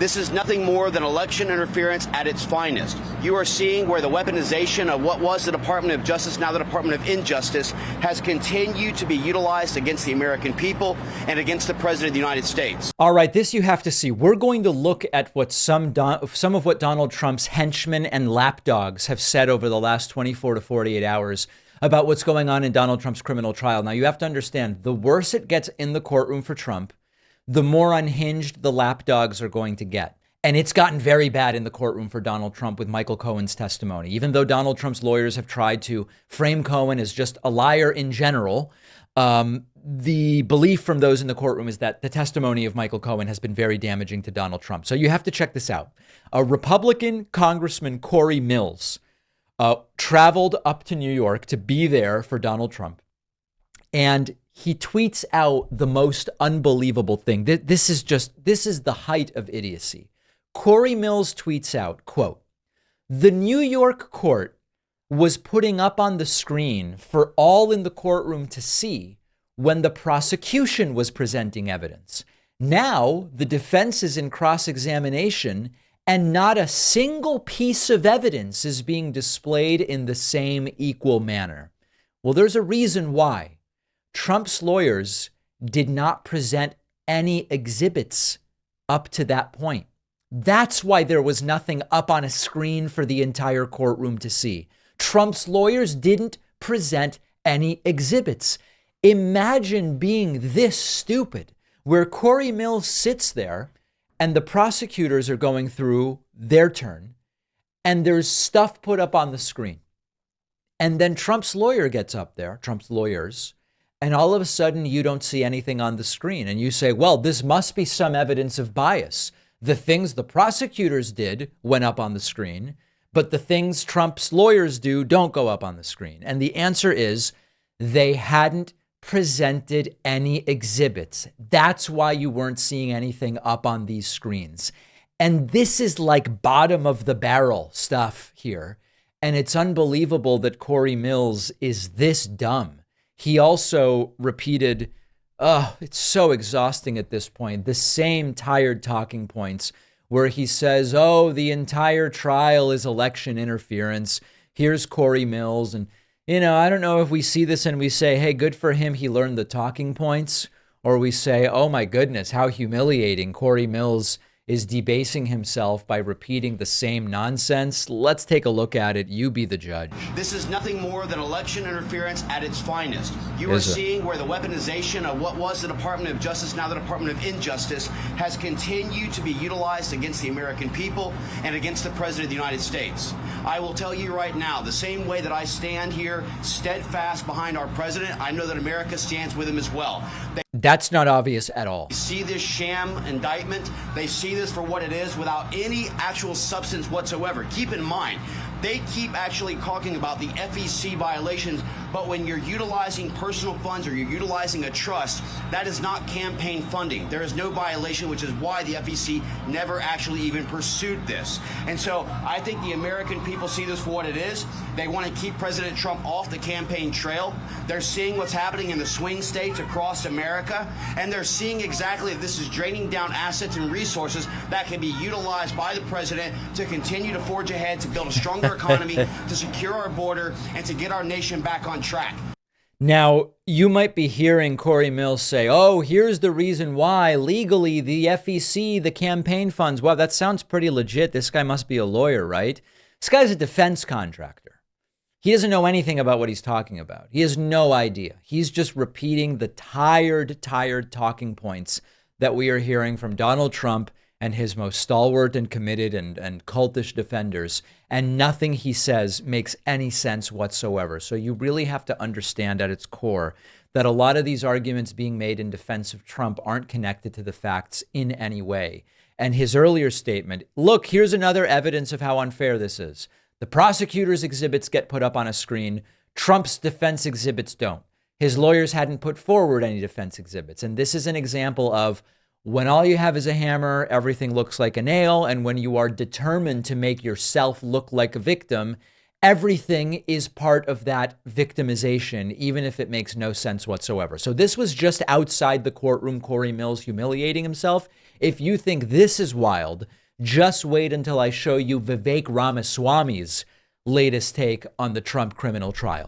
This is nothing more than election interference at its finest. You are seeing where the weaponization of what was the Department of Justice, now the Department of Injustice, has continued to be utilized against the American people and against the President of the United States. All right, this you have to see. We're going to look at what some of what Donald Trump's henchmen and lapdogs have said over the last 24 to 48 hours about what's going on in Donald Trump's criminal trial. Now, you have to understand, the worse it gets in the courtroom for Trump, the more unhinged the lapdogs are going to get. And it's gotten very bad in the courtroom for Donald Trump with Michael Cohen's testimony. Even though Donald Trump's lawyers have tried to frame Cohen as just a liar in general, the belief from those in the courtroom is that the testimony of Michael Cohen has been very damaging to Donald Trump. So you have to check this out. A Republican Congressman Cory Mills traveled up to New York to be there for Donald Trump. And he tweets out the most unbelievable thing. This is the height of idiocy. Cory Mills tweets out, quote, "The New York court was putting up on the screen for all in the courtroom to see when the prosecution was presenting evidence. Now the defense is in cross-examination and not a single piece of evidence is being displayed in the same equal manner." Well, there's a reason why. Trump's lawyers did not present any exhibits up to that point. That's why there was nothing up on a screen for the entire courtroom to see. Trump's lawyers didn't present any exhibits. Imagine being this stupid, where Cory Mills sits there and the prosecutors are going through their turn and there's stuff put up on the screen. And then Trump's lawyer gets up there, Trump's lawyers, and all of a sudden you don't see anything on the screen. And you say, well, this must be some evidence of bias. The things the prosecutors did went up on the screen, but the things Trump's lawyers do don't go up on the screen. And the answer is they hadn't presented any exhibits. That's why you weren't seeing anything up on these screens. And this is like bottom of the barrel stuff here. And it's unbelievable that Cory Mills is this dumb. He also repeated, it's so exhausting at this point, the same tired talking points where he says, the entire trial is election interference. Here's Cory Mills. And, I don't know if we see this and we say, hey, good for him, he learned the talking points. Or we say, oh my goodness, how humiliating. Cory Mills is debasing himself by repeating the same nonsense. Let's take a look at it. You be the judge. This is nothing more than election interference at its finest. You are seeing where the weaponization of what was the Department of Justice, now the Department of Injustice, has continued to be utilized against the American people and against the President of the United States. I will tell you right now, the same way that I stand here steadfast behind our president, I know that America stands with him as well. That's not obvious at all. They see this sham indictment. They see this for what it is without any actual substance whatsoever. Keep in mind, they keep actually talking about the FEC violations, but when you're utilizing personal funds or you're utilizing a trust, that is not campaign funding. There is no violation, which is why the FEC never actually even pursued this. And so I think the American people see this for what it is. They want to keep President Trump off the campaign trail. They're seeing what's happening in the swing states across America, and they're seeing exactly that this is draining down assets and resources that can be utilized by the president to continue to forge ahead, to build a stronger economy, to secure our border, and to get our nation back on track. Now, you might be hearing Cory Mills say, here's the reason why legally the FEC, the campaign funds. Well, that sounds pretty legit. This guy must be a lawyer, right? This guy's a defense contractor. He doesn't know anything about what he's talking about. He has no idea. He's just repeating the tired talking points that we are hearing from Donald Trump and his most stalwart and committed and cultish defenders. And nothing he says makes any sense whatsoever. So you really have to understand at its core that a lot of these arguments being made in defense of Trump aren't connected to the facts in any way. And his earlier statement, look, here's another evidence of how unfair this is. The prosecutor's exhibits get put up on a screen. Trump's defense exhibits don't. His lawyers hadn't put forward any defense exhibits. And this is an example of when all you have is a hammer, everything looks like a nail. And when you are determined to make yourself look like a victim, everything is part of that victimization, even if it makes no sense whatsoever. So this was just outside the courtroom, Cory Mills humiliating himself. If you think this is wild, just wait until I show you Vivek Ramaswamy's latest take on the Trump criminal trial.